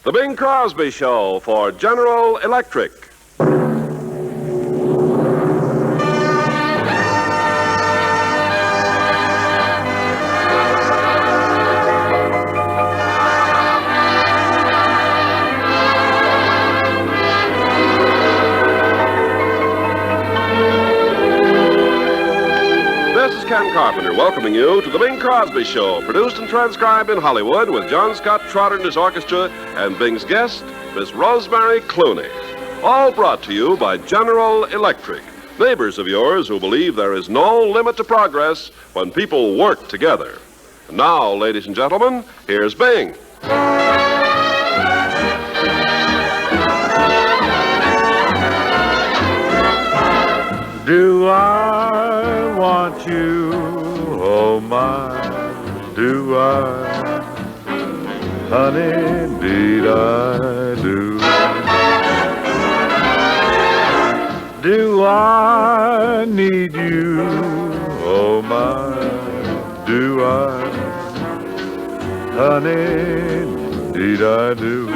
The Bing Crosby Show for General Electric. This is Ken Carpenter welcoming you to The Bing Crosby Show, produced and transcribed in Hollywood with John Scott Trotter and his orchestra and Bing's guest, Miss Rosemary Clooney. All brought to you by General Electric, neighbors of yours who believe there is no limit to progress when people work together. And now, ladies and gentlemen, here's Bing. Do I want you? Oh my, do I? Honey, indeed I do. Do I need you? Oh my, do I? Honey, indeed I do.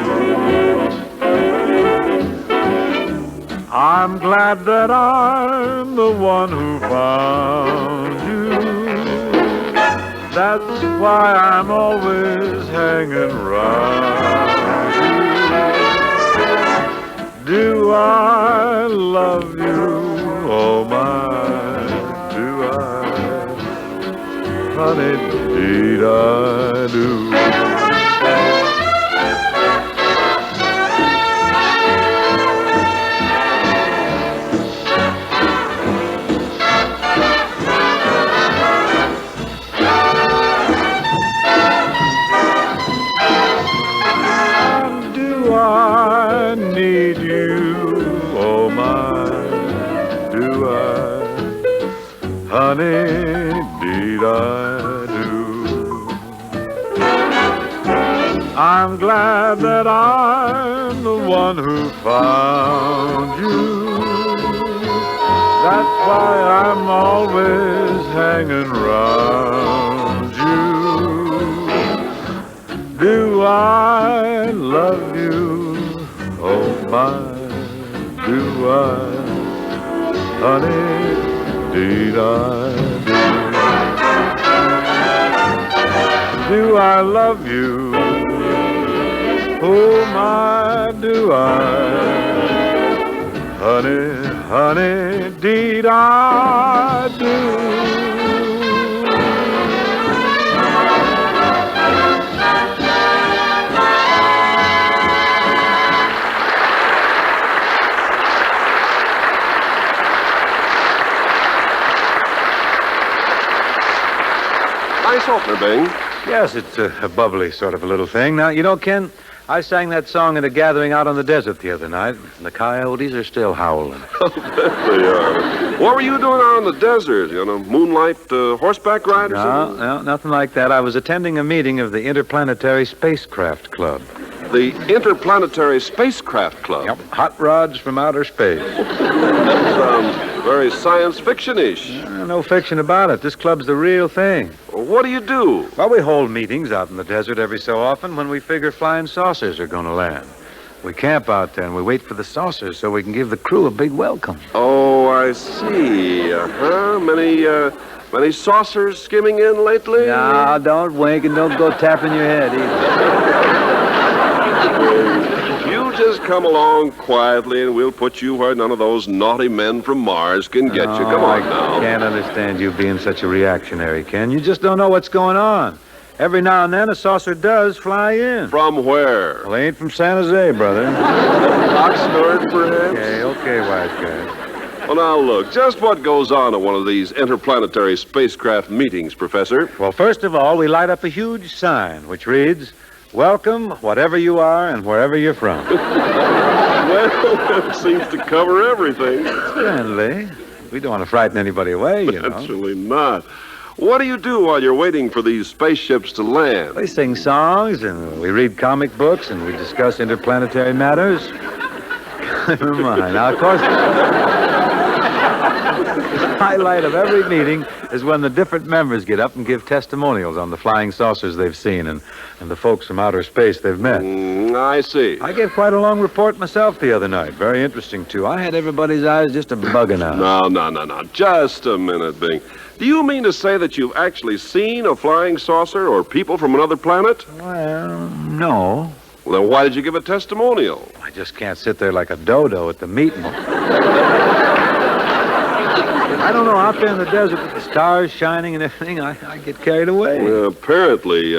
I'm glad that I'm the one who found you. That's why I'm always hanging around you. Do I love you? Oh my, do I? Honey, indeed I do. I need you, oh my, do I? Honey, indeed I do. I'm glad that I'm the one who found you. That's why I'm always hanging around you. Do I love you? Oh my, do I? Honey, indeed I do. Do I love you? Oh my, do I? Honey, honey, indeed I do. Nice opener, Bing. Yes, it's a bubbly sort of a little thing. Now, you know, Ken, I sang that song at a gathering out on the desert the other night, and the coyotes are still howling. Oh, they are. What were you doing out in the desert? You know, moonlight horseback ride or something? No, nothing like that. I was attending a meeting of the Interplanetary Spacecraft Club. The Interplanetary Spacecraft Club? Yep, hot rods from outer space. That sounds very science fiction-ish. No fiction about it. This club's the real thing. What do you do? Well, we hold meetings out in the desert every so often when we figure flying saucers are going to land. We camp out there and we wait for the saucers so we can give the crew a big welcome. Oh, I see. Many saucers skimming in lately? No, don't wink and don't go tapping your head either. You just come along quietly and we'll put you where none of those naughty men from Mars can get you. Come on now. I can't understand you being such a reactionary, Ken. You just don't know what's going on. Every now and then a saucer does fly in. From where? Well, they ain't from San Jose, brother. Oxnard, perhaps? Okay, wise guy. Well, now, look, just what goes on at one of these interplanetary spacecraft meetings, Professor? Well, first of all, we light up a huge sign which reads, "Welcome, whatever you are and wherever you're from." Well, that seems to cover everything. Friendly. We don't want to frighten anybody away, you know. Naturally not. What do you do while you're waiting for these spaceships to land? We sing songs, and we read comic books, and we discuss interplanetary matters. Never mind. Now, of course... highlight of every meeting is when the different members get up and give testimonials on the flying saucers they've seen and the folks from outer space they've met. I see. I gave quite a long report myself the other night. Very interesting, too. I had everybody's eyes just a-bugging out. No. Just a minute, Bing. Do you mean to say that you've actually seen a flying saucer or people from another planet? Well, no. Well, then why did you give a testimonial? I just can't sit there like a dodo at the meeting. I don't know, out there in the desert with the stars shining and everything, I get carried away. Apparently.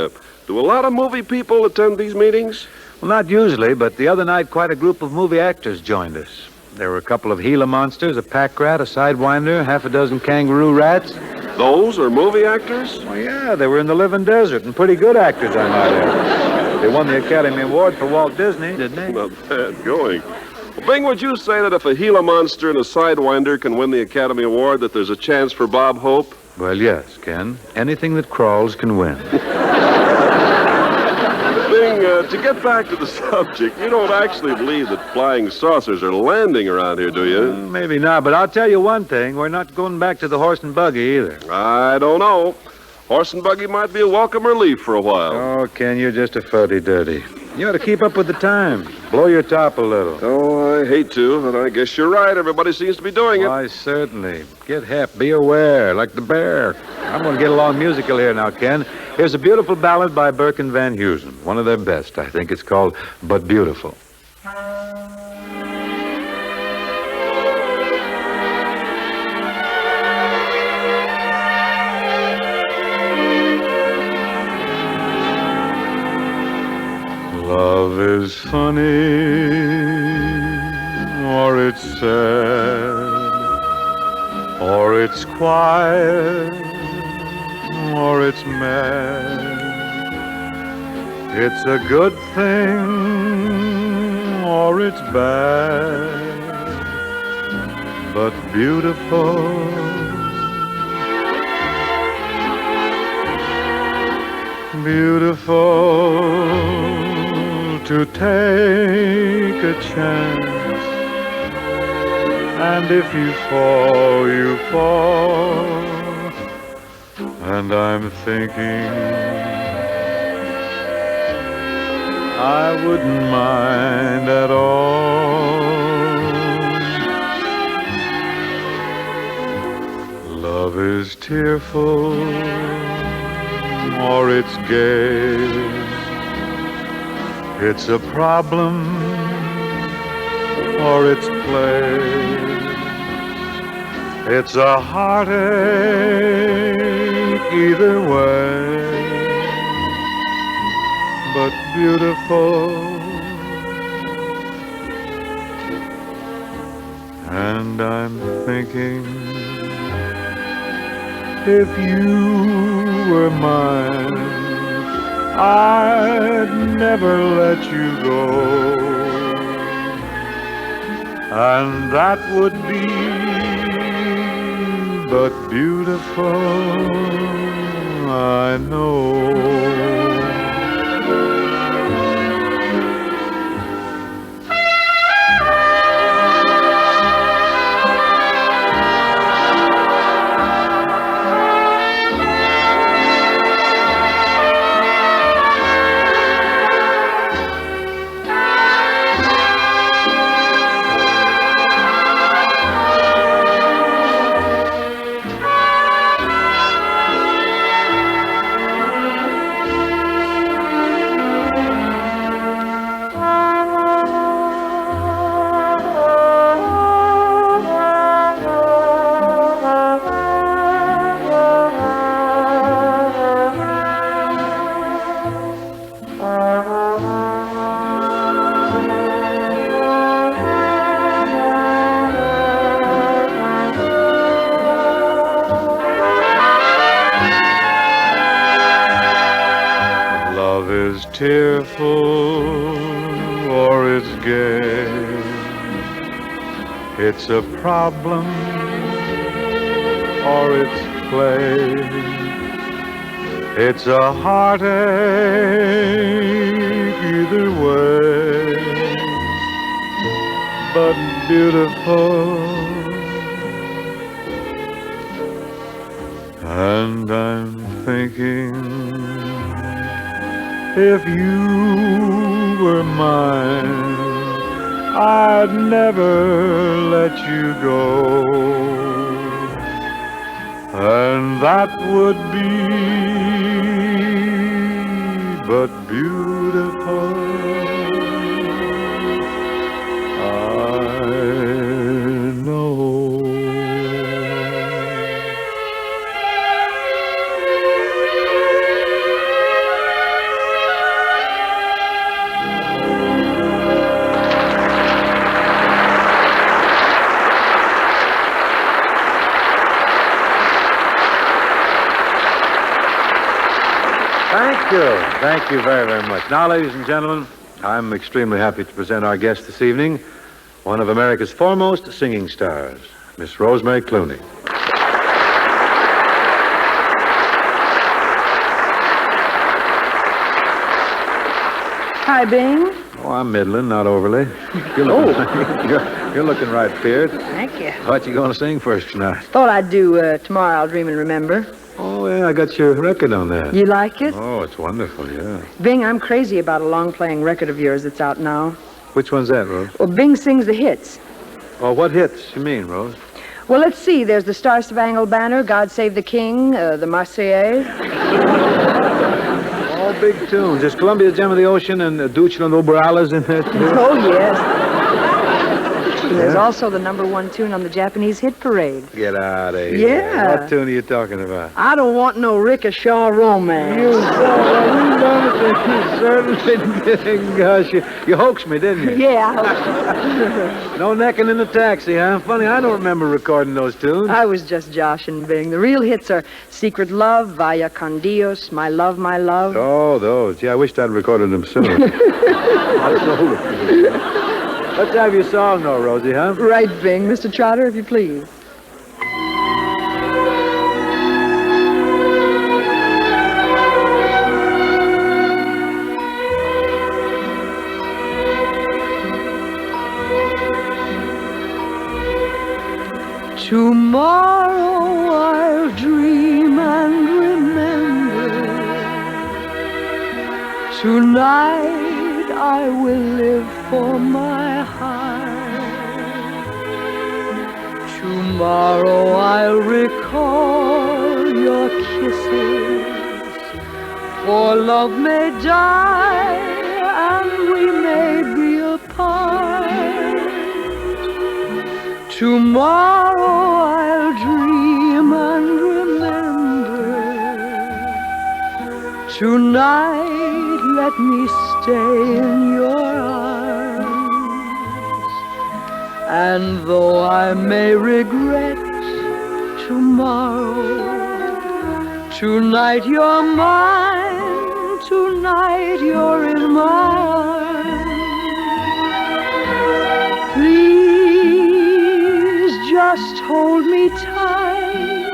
Do a lot of movie people attend these meetings? Well, not usually, but the other night quite a group of movie actors joined us. There were a couple of Gila monsters, a pack rat, a sidewinder, half a dozen kangaroo rats. Those are movie actors? Well, yeah, they were in the living desert, and pretty good actors, I might add. They won the Academy Award for Walt Disney, didn't they? Not bad going. Well, Bing, would you say that if a Gila monster and a sidewinder can win the Academy Award, that there's a chance for Bob Hope? Well, yes, Ken. Anything that crawls can win. Bing, to get back to the subject, you don't actually believe that flying saucers are landing around here, do you? Maybe not, but I'll tell you one thing. We're not going back to the horse and buggy either. I don't know. Horse and buggy might be a welcome relief for a while. Oh, Ken, you're just a fuddy-duddy. You ought to keep up with the time. Blow your top a little. Oh, I hate to, but I guess you're right. Everybody seems to be doing it. Why, certainly. Get hep. Be aware, like the bear. I'm going to get along musical here now, Ken. Here's a beautiful ballad by Burke and Van Heusen. One of their best, I think. It's called But Beautiful. Love is funny, or it's sad, or it's quiet, or it's mad. It's a good thing, or it's bad, but beautiful. Beautiful. To take a chance, and if you fall, you fall. And I'm thinking I wouldn't mind at all. Love is tearful, or it's gay. It's a problem, or it's play. It's a heartache either way, but beautiful. And I'm thinking, if you were mine, I'd never let you go, and that would be but beautiful, I know. Tearful, or it's gay. It's a problem, or it's play. It's a heartache either way, but beautiful. And I'm thinking, if you were mine, I'd never let you go. And that would be but beautiful. I know. Thank you very, very much. Now, ladies and gentlemen, I'm extremely happy to present our guest this evening, one of America's foremost singing stars, Miss Rosemary Clooney. Hi, Bing. Oh, I'm middling, not overly. You're looking right, Beard. Thank you. What you going to sing first tonight? Thought I'd do Tomorrow I'll Dream and Remember. Oh, yeah, I got your record on that. You like it? Oh, it's wonderful, yeah. Bing, I'm crazy about a long-playing record of yours that's out now. Which one's that, Rose? Well, Bing sings the hits. Oh, what hits you mean, Rose? Well, let's see. There's the Star-Spangled Banner, God Save the King, the Marseillaise. All big tunes. There's Columbia's Gem of the Ocean and Deutschland über alles in there, too. Oh, yes. There's also the #1 tune on the Japanese hit parade. Get out of here. Yeah. What tune are you talking about? I don't want no rickshaw romance. You certainly did. Gosh, you hoaxed me, didn't you? Yeah. No necking in the taxi, huh? Funny, I don't remember recording those tunes. I was just joshing, Bing. The real hits are Secret Love, Vaya con Dios, My Love, My Love. Oh, those. Yeah, I wished I'd recorded them sooner. Let's have your song, though, Rosie, huh? Right, Bing. Mr. Trotter, if you please. Tomorrow I'll dream and remember. Tonight I will live for my heart. Tomorrow I'll recall your kisses, for love may die and we may be apart. Tomorrow I'll dream and remember. Tonight let me stay in your arms. And though I may regret tomorrow, tonight you're mine, tonight you're in my arms. Please just hold me tight,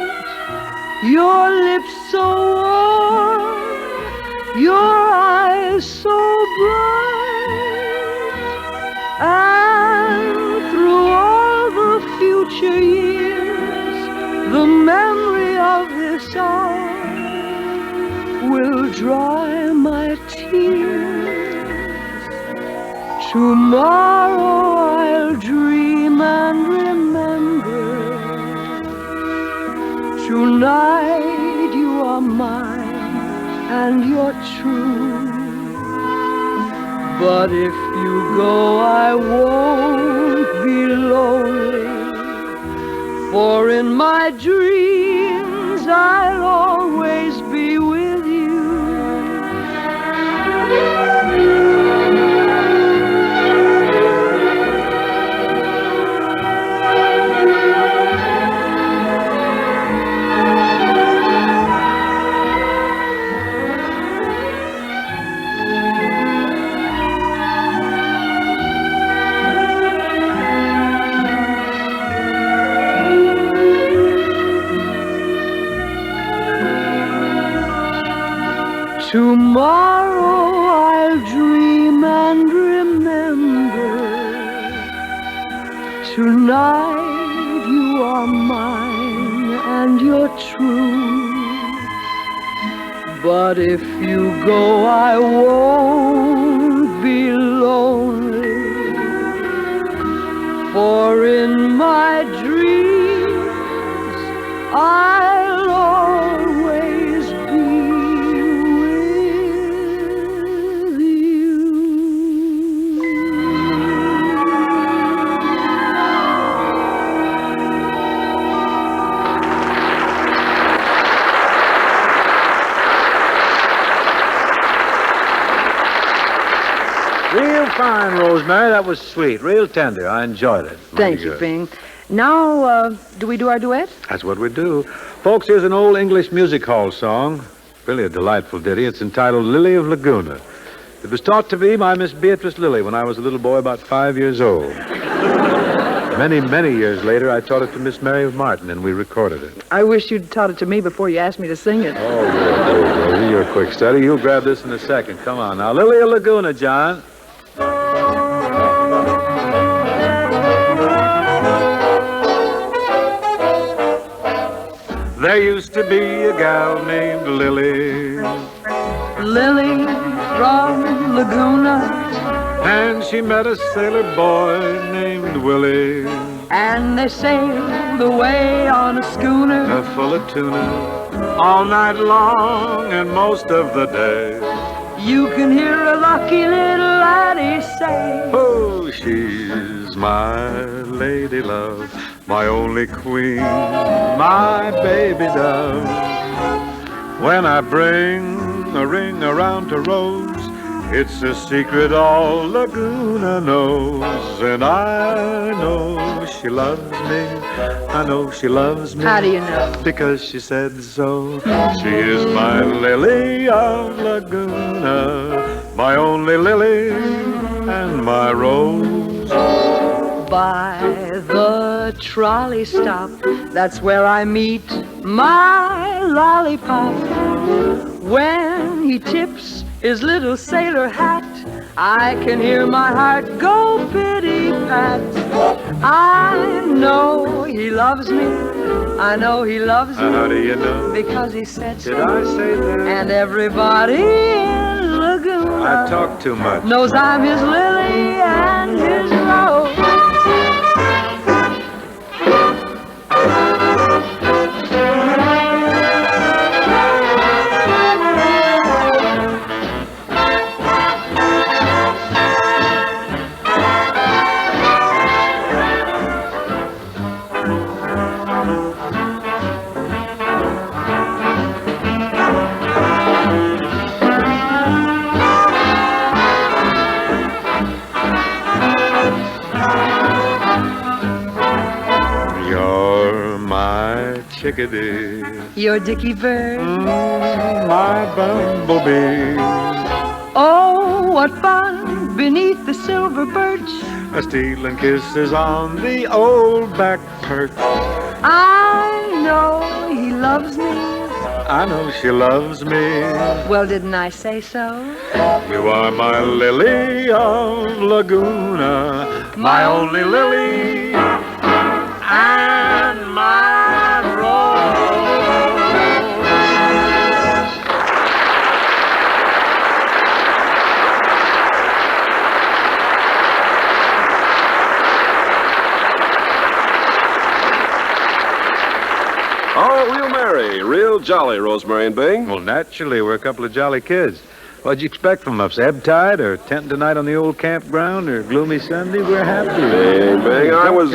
your lips so warm, your eyes so bright, and through all the future years, the memory of this hour will dry my tears. Tomorrow I'll dream and remember. Tonight you are mine and you're true. But if you go, I won't be lonely, for in my dreams I'll always be with you. Tomorrow I'll dream and remember. Tonight you are mine and you're true. But if you go, I won't be lonely. For in my dreams, I'll always be with you. Real fine, Rosemary. That was sweet. Real tender. I enjoyed it. Thank you, Bing. Now, do we do our duet? That's what we do. Folks, here's an old English music hall song. Really a delightful ditty. It's entitled Lily of Laguna. It was taught to me by Miss Beatrice Lilly when I was a little boy about 5 years old. Many, many years later, I taught it to Miss Mary Martin, and we recorded it. I wish you'd taught it to me before you asked me to sing it. Oh, Rosie, you're a quick study. You'll grab this in a second. Come on now. Lily of Laguna, John. There used to be a gal named Lily. Lily from Laguna. And she met a sailor boy named Willie. And they sailed away on a schooner. Full of tuna. All night long and most of the day. You can hear a lucky little laddie say, Oh, she's my lady love, my only queen, my baby dove. When I bring a ring around to Rose, it's a secret all Laguna knows. And I know she loves me, I know she loves me. How do you know? Because she said so. She is my Lily of Laguna, my only lily and my rose. By the trolley stop, that's where I meet my lollipop. When he tips his little sailor hat, I can hear my heart go pity-pat. I know he loves me, I know he loves me. How do you know? Because he said so. Did I say that? And everybody in Laguna I talk too much. knows I'm his lily and his rose. Chickadee, Your Dickie Bird. My bumblebee. Oh, what fun beneath the silver birch. A stealing kisses on the old back perch. I know he loves me. I know she loves me. Well, didn't I say so? You are my Lily of Laguna, my only lily and my Oh, real merry, real jolly, Rosemary and Bing. Well, naturally, we're a couple of jolly kids. What'd you expect from us? Ebb tide or tenting tonight on the old campground or gloomy Sunday? We're happy. Bing, I was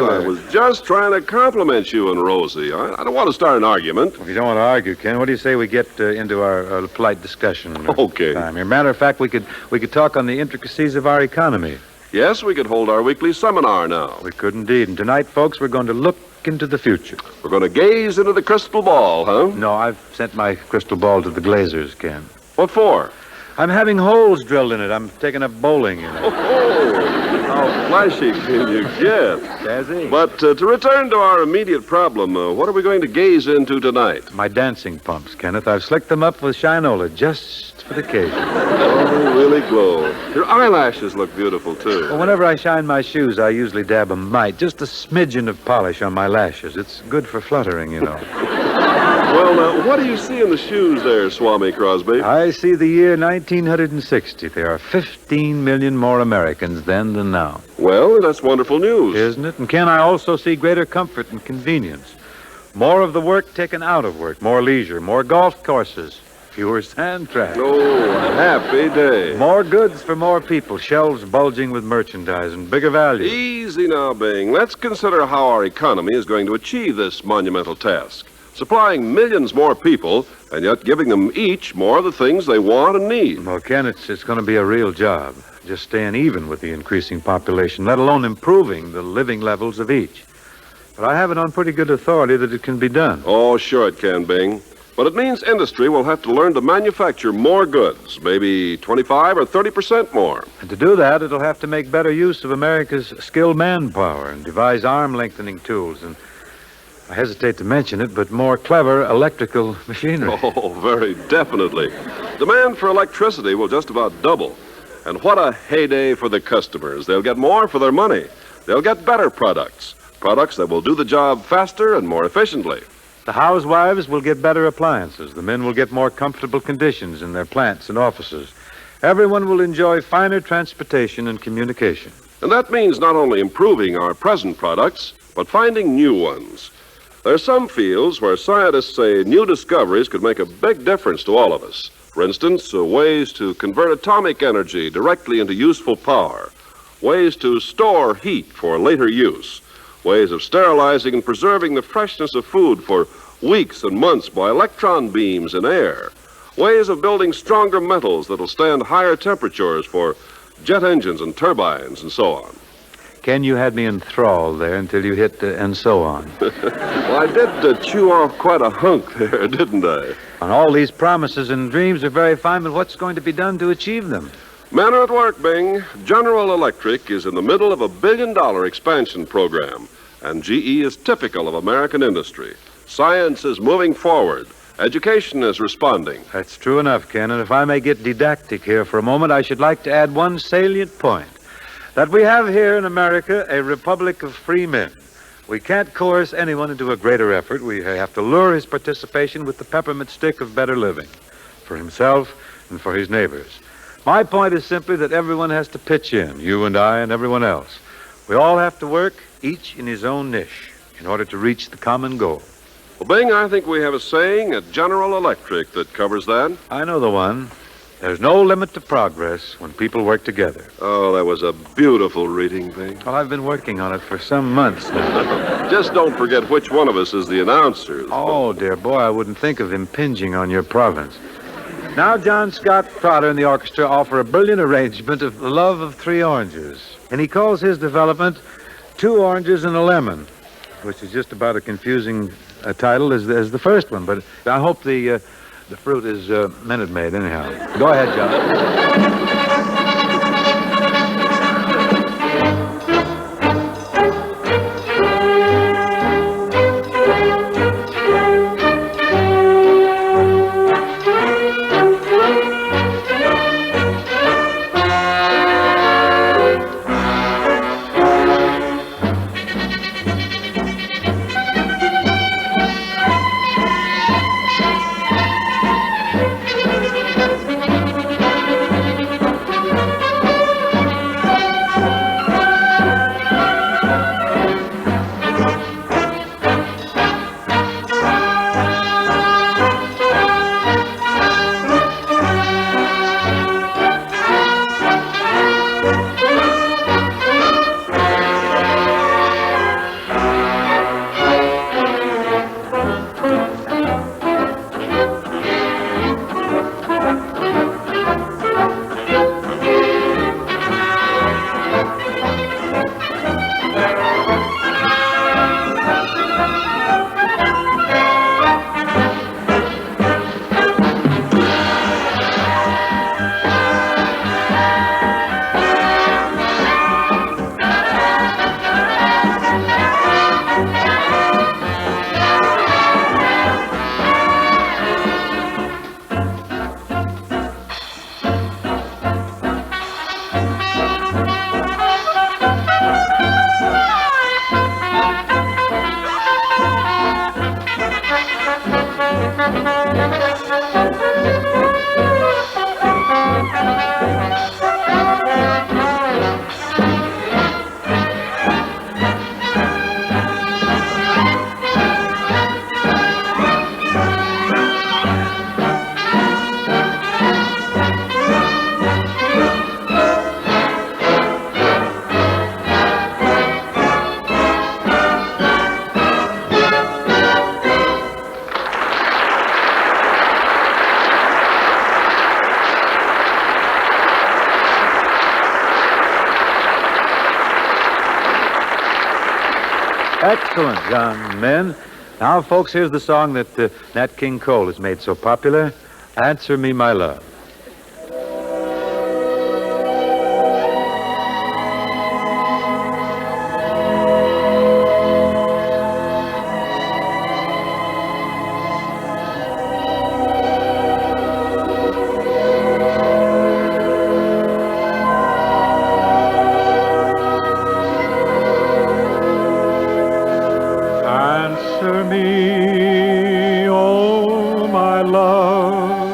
just trying to compliment you and Rosie. I don't want to start an argument. Well, if you don't want to argue, Ken, what do you say we get into our polite discussion? Okay. Time? As a matter of fact, we could talk on the intricacies of our economy. Yes, we could hold our weekly seminar now. We could indeed. And tonight, folks, we're going to look into the future. We're going to gaze into the crystal ball, huh? No, I've sent my crystal ball to the Glazers, Ken. What for? I'm having holes drilled in it. I'm taking up bowling, you know. Oh, how flashy can you get? Jazzy. But to return to our immediate problem, what are we going to gaze into tonight? My dancing pumps, Kenneth. I've slicked them up with Shinola just for the occasion. Oh, really glow. Your eyelashes look beautiful, too. Well, whenever I shine my shoes, I usually dab a mite, just a smidgen of polish on my lashes. It's good for fluttering, you know. Well, now, what do you see in the shoes there, Swami Crosby? I see the year 1960. There are 15 million more Americans then than now. Well, that's wonderful news. Isn't it? And Ken, I also see greater comfort and convenience. More of the work taken out of work, more leisure, more golf courses, fewer sand tracks. Oh, happy day. More goods for more people, shelves bulging with merchandise and bigger value. Easy now, Bing. Let's consider how our economy is going to achieve this monumental task. Supplying millions more people, and yet giving them each more of the things they want and need. Well, Ken, it's going to be a real job. Just staying even with the increasing population, let alone improving the living levels of each. But I have it on pretty good authority that it can be done. Oh, sure it can, Bing. But it means industry will have to learn to manufacture more goods, maybe 25 or 30% more. And to do that, it'll have to make better use of America's skilled manpower and devise arm-lengthening tools and, I hesitate to mention it, but more clever electrical machinery. Oh, very definitely. Demand for electricity will just about double. And what a heyday for the customers. They'll get more for their money. They'll get better products. Products that will do the job faster and more efficiently. The housewives will get better appliances. The men will get more comfortable conditions in their plants and offices. Everyone will enjoy finer transportation and communication. And that means not only improving our present products, but finding new ones. There are some fields where scientists say new discoveries could make a big difference to all of us. For instance, ways to convert atomic energy directly into useful power, ways to store heat for later use, ways of sterilizing and preserving the freshness of food for weeks and months by electron beams in air, ways of building stronger metals that'll stand higher temperatures for jet engines and turbines and so on. Ken, you had me enthralled there until you hit and so on. Well, I did chew off quite a hunk there, didn't I? And all these promises and dreams are very fine, but what's going to be done to achieve them? Men are at work, Bing. General Electric is in the middle of a $1 billion expansion program, and GE is typical of American industry. Science is moving forward. Education is responding. That's true enough, Ken, and if I may get didactic here for a moment, I should like to add one salient point. That we have here in America a republic of free men. We can't coerce anyone into a greater effort. We have to lure his participation with the peppermint stick of better living for himself and for his neighbors. My point is simply that everyone has to pitch in, you and I and everyone else. We all have to work, each in his own niche, in order to reach the common goal. Well, Bing, I think we have a saying at General Electric that covers that. I know the one. There's no limit to progress when people work together. Oh, that was a beautiful reading, Bing. Well, I've been working on it for some months now. Just don't forget which one of us is the announcer. Oh, dear boy, I wouldn't think of impinging on your province. Now, John Scott Trotter and the orchestra offer a brilliant arrangement of The Love of Three Oranges. And he calls his development Two Oranges and a Lemon, which is just about as confusing a title as the first one. But I hope the fruit is Minute Maid anyhow. Go ahead, John. Excellent, John. Men. Now, folks, here's the song that Nat King Cole has made so popular, Answer Me, My Love. Answer me, oh my love,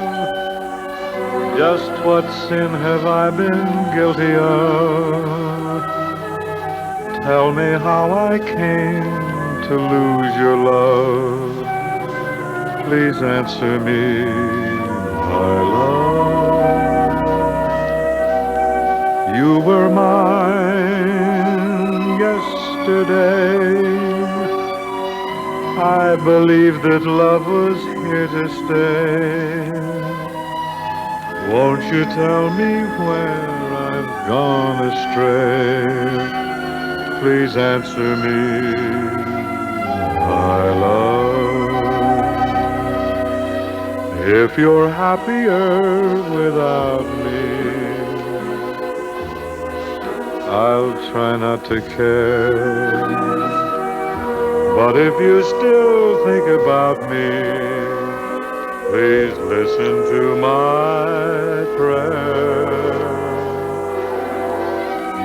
just what sin have I been guilty of? Tell me how I came to lose your love. Please answer me, my love. You were mine yesterday. I believed that love was here to stay. Won't you tell me where I've gone astray? Please answer me, my love. If you're happier without me, I'll try not to care. But if you still think about me, please listen to my prayer.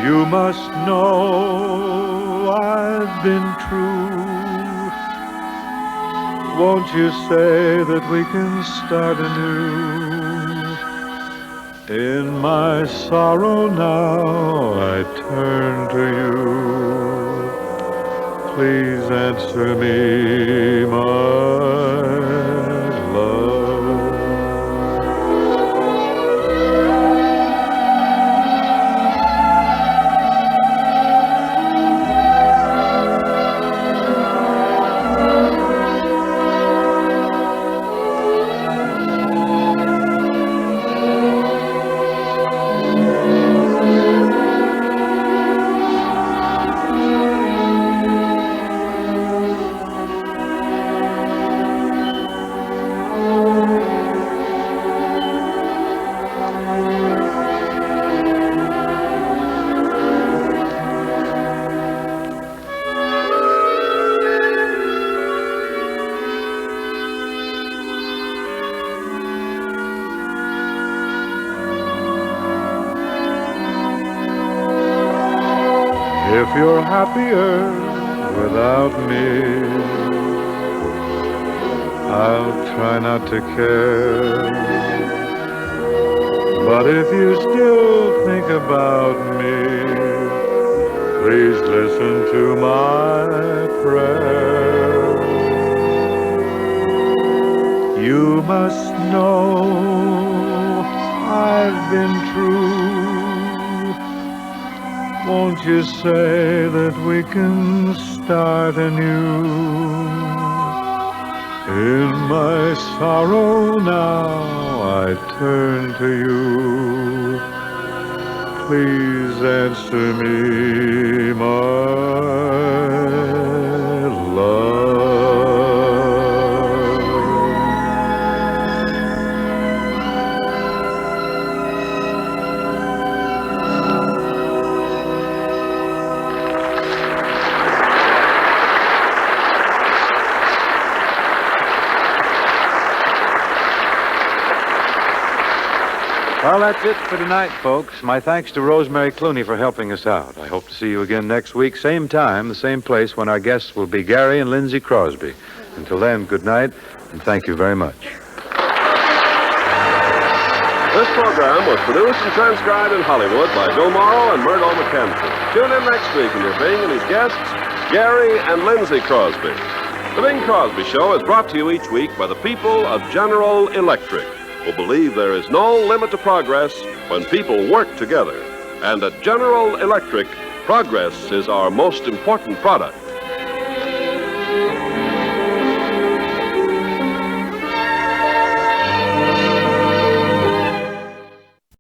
You must know I've been true. Won't you say that we can start anew? In my sorrow now I turn to you. Please answer me, my love. If you're happier without me, I'll try not to care. But if you still think about me, please listen to my prayer. You must know I've been true. Won't you say that we can start anew? In my sorrow now I turn to you. Please answer me, my love. Well, that's it for tonight, folks. My thanks to Rosemary Clooney for helping us out. I hope to see you again next week, same time, the same place, when our guests will be Gary and Lindsay Crosby. Until then, good night, and thank you very much. This program was produced and transcribed in Hollywood by Bill Morrow and Murdo McKenzie. Tune in next week when you're Bing and his guests, Gary and Lindsay Crosby. The Bing Crosby Show is brought to you each week by the people of General Electric, who believe there is no limit to progress when people work together. And at General Electric, progress is our most important product.